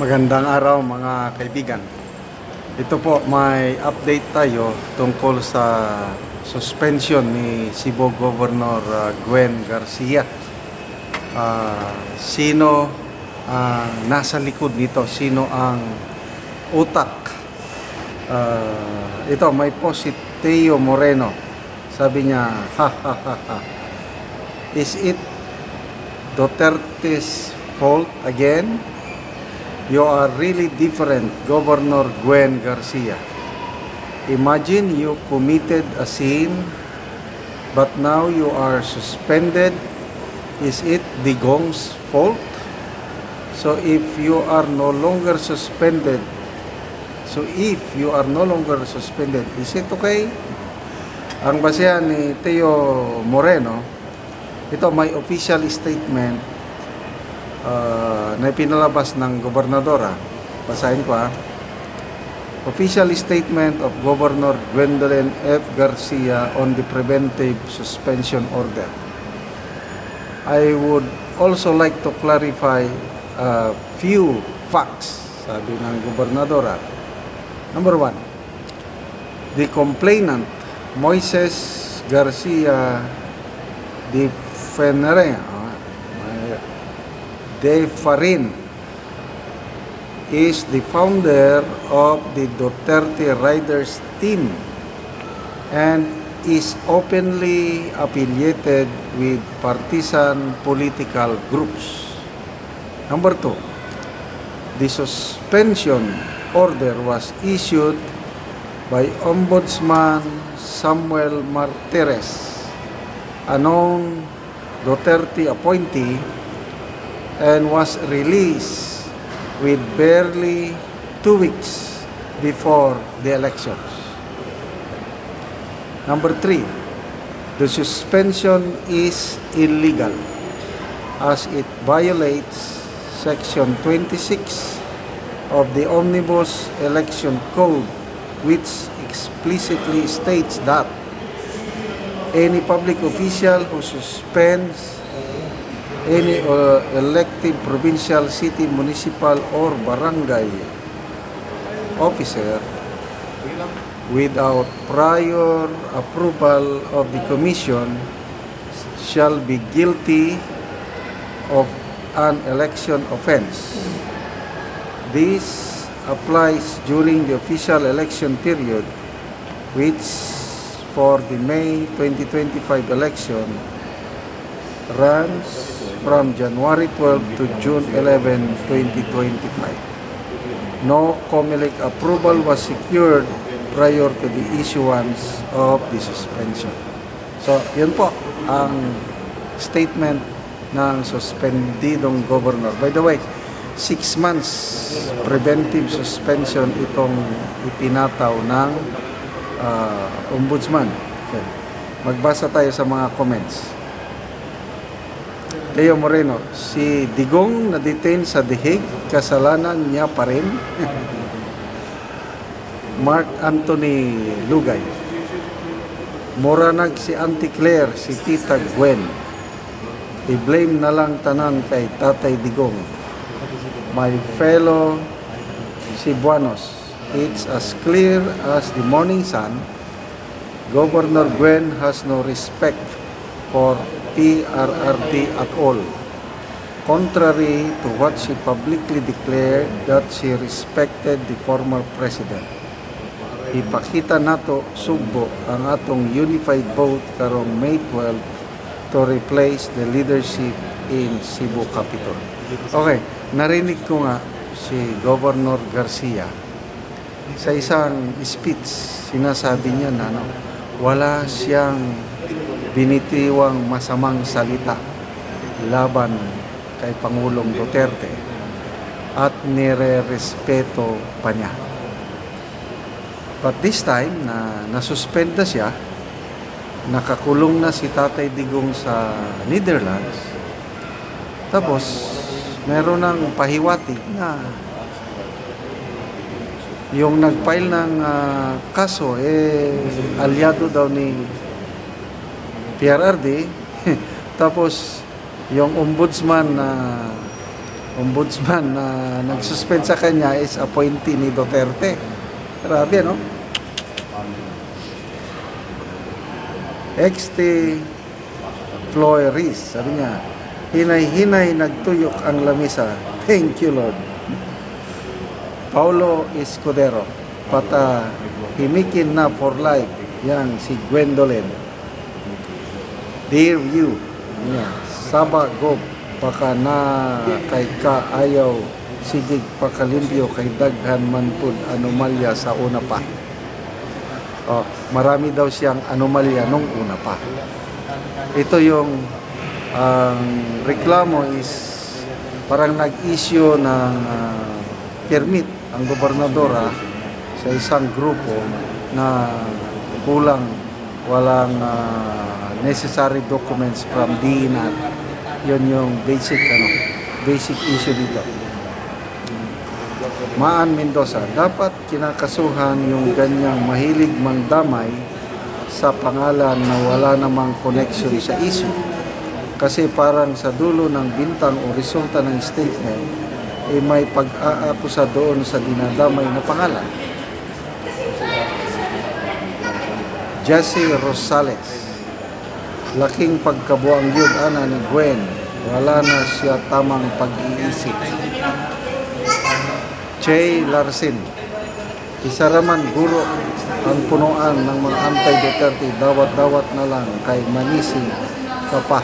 Magandang araw mga kaibigan. Ito po, may update tayo tungkol sa suspension ni Cebu Governor Gwen Garcia. Sino nasa likod nito? Sino ang utak? Ito, may post si Teo Moreno. Sabi niya, ha ha ha ha. Is it Duterte's fault again? You are really different, Governor Gwen Garcia. Imagine you committed a sin, but now you are suspended. Is it Digong's fault? So if you are no longer suspended, is it okay? Ang basehan ni Teo Moreno, ito may official statement na pinalabas ng gobernadora. Basahin ko Official statement of Governor Gwendolyn F. Garcia on the preventive suspension order. I would also like to clarify a few facts, sabi ng gobernadora. Number 1, the complainant, Moises Garcia de Farin, is the founder of the Duterte Riders team and is openly affiliated with partisan political groups. Number 2, the suspension order was issued by Ombudsman Samuel Martires, a known Duterte appointee, and was released with barely 2 weeks before the elections. Number 3, the suspension is illegal as it violates Section 26 of the Omnibus Election Code, which explicitly states that any public official who suspends any elected provincial, city, municipal, or barangay officer without prior approval of the commission shall be guilty of an election offense. This applies during the official election period, which for the May 2025 election runs from January 12 to June 11, 2025. No COMELEC approval was secured prior to the issuance of the suspension. So, yun po ang statement ng suspendidong governor. By the way, 6 months preventive suspension itong ipinataw ng ombudsman. Okay. Magbasa tayo sa mga comments. Teo Moreno, si Digong na-detain sa The Hague, kasalanan niya pa rin. Mark Anthony Lugay, moranag si Auntie Claire, si Tita Gwen. I-blame na lang tanan kay Tatay Digong. My fellow Cebuanos, it's as clear as the morning sun. Governor Gwen has no respect for PRRD at all, contrary to what she publicly declared that she respected the former president. Ipakita nato sugbo ang atong unified vote karong May 12 to replace the leadership in Cebu Capital. Okay, narinig ko nga si Governor Garcia sa isang speech, sinasabi niya na wala siyang binitiwang masamang salita laban kay Pangulong Duterte at nire-respeto pa niya. But this time, nasuspend na siya, nakakulong na si Tatay Digong sa Netherlands, tapos meron ng pahiwatig na yung nag-file ng kaso, aliado daw ni PRRD. Tapos yung ombudsman na ombudsman na nagsuspend sa kanya is appointee ni Duterte. Grabe, no? XT Flores, sabi niya, hinay-hinay nagtuyok ang lamisa. Thank you, Lord. Paulo Escudero, himikin na for life. Yang si Gwendolyn. Dear you, Saba Gob, baka na kay ka ayaw sigig pakalimpyo kay daghan man pud anomalya sa una pa. Oh, marami daw siyang anomalya nung una pa. Ito yung reklamo is parang nag-issue ng permit ang gobernadora sa isang grupo na kulang, walang necessary documents from DENAT. Yun yung basic issue dito. Maan Mendoza, dapat kinakasuhan yung ganyang mahilig mangdamay sa pangalan na wala namang connection sa issue. Kasi parang sa dulo ng bintang o resulta ng statement, may pag-aakusa doon sa dinadamay na pangalan. Jesse Rosales, laking pagkabuang yun ana ni Gwen, wala na siya tamang pag-iisip. Jay Larsen, isa raman guro ang punuan ng mga anti-Duterte, dawat-dawat na lang kay Manisi Papa.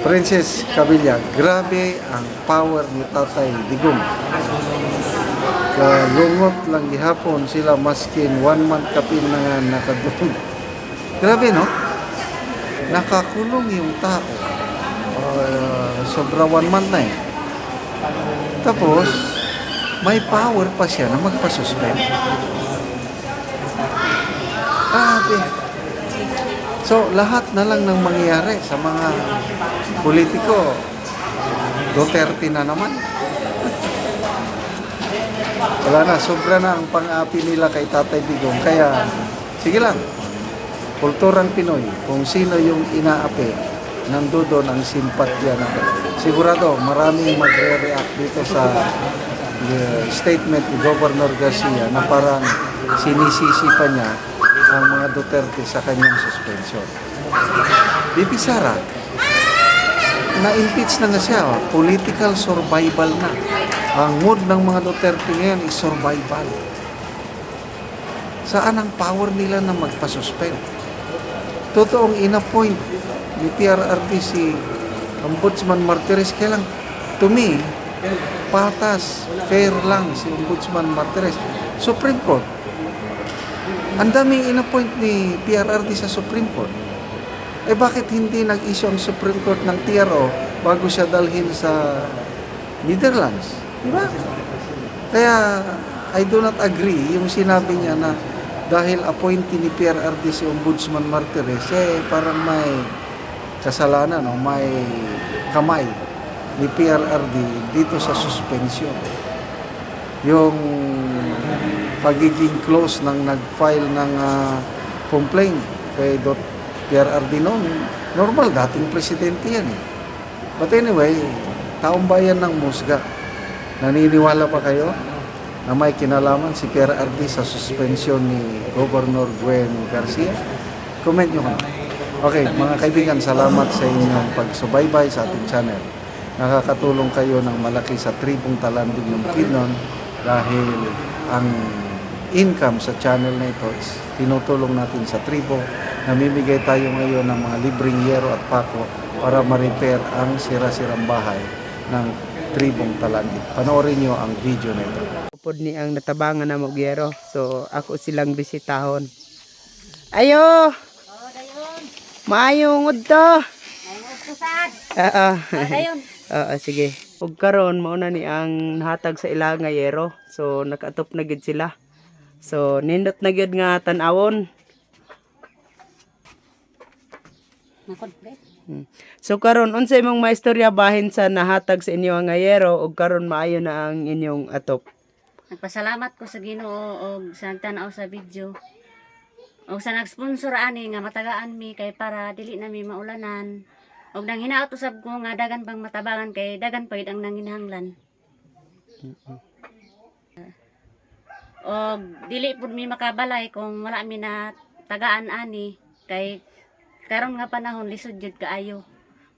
Princess Cabilla, grabe ang power ni Tatay Digong. Kalungot lang gihapon sila maskin 1 month kapin na nga nakadulog. Grabe, no? Nakakulong yung tao. Sobra 1 month na eh. Tapos, may power pa siya na magpa-suspend. Grabe. So, lahat na lang ng mangyayari sa mga politiko. Duterte na naman. Wala na, sobra na ang pang-api nila kay Tatay Digong. Kaya, sige lang, kulturang Pinoy, kung sino yung inaapi, nandoon ang simpatya natin. Sigurado, maraming magre-react dito sa statement ni Governor Garcia na parang sinisisi pa niya ang mga Duterte sa kanyang suspension. Bibi Sara, na-impeach na nga siya, political survival na. Ang mood ng mga Duterte ngayon is survival. Saan ang power nila na magpa-suspend? Totoong in-appoint ni PRRD si Ombudsman Martires. Kailang, to me, patas, fair lang si Ombudsman Martires. Supreme Court. Ang daming in-appoint ni PRRD sa Supreme Court. Eh bakit hindi nag-issue ang Supreme Court ng TRO bago siya dalhin sa Netherlands? Diba? Kaya, I do not agree yung sinabi niya na dahil appointee ni PRRD si Ombudsman Martires, parang may kasalanan, no? May kamay ni PRRD dito sa suspension. Yung pagiging close ng nag-file ng complaint kay PRRD noon, normal, dating presidente yan eh. But anyway, taong bayan ng musga. Naniniwala pa kayo na may kinalaman si PRRD sa suspension ni Governor Gwen Garcia? Comment nyo kami. Okay, mga kaibigan, salamat sa inyong pagsubaybay sa ating channel. Nakakatulong kayo ng malaki sa tribong talandig ng Bukidnon dahil ang income sa channel na ito is tinutulong natin sa tribo. Namimigay tayo ngayon ng mga libreng yero at pako para ma-repair ang sira-sirang bahay ng tribong talandig. Panoorin nyo ang video na ito. Pod ni ang natabangan na magyero. So ako silang bisitahon. Ayo! Maayong udto. Oo. Oo, sige. Ug karon mao na ni ang nahatag sa ila nga yero. So nakaatop na gid sila. So nindot na gid nga tan-awon. So karon unsay imong maistorya bahin sa nahatag sa inyo nga yero ug karon maayo na ang inyong atop? Nagpasalamat ko sa Ginoo og sa nagtan-aw sa video. Og sa nag-sponsor ani nga matagaan mi kay para dili na mi maulanan. Og nang hinaot usab ko nga dagan pang matabangan kay dagan pa ang nanginhanglan. Og dili pud mi makabalay kung wala mi na tagaan ani kay karon nga panahon lisod jud kaayo.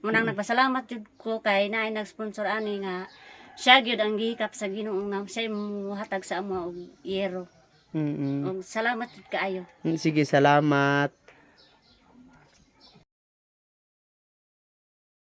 Munang nagpasalamat jud ko kay naay nag-sponsor ani nga siya gyud ang gihikap sa Ginoo nga siya mohatag sa amo og yero. Mm. Og salamat jud kaayo. Sige, salamat.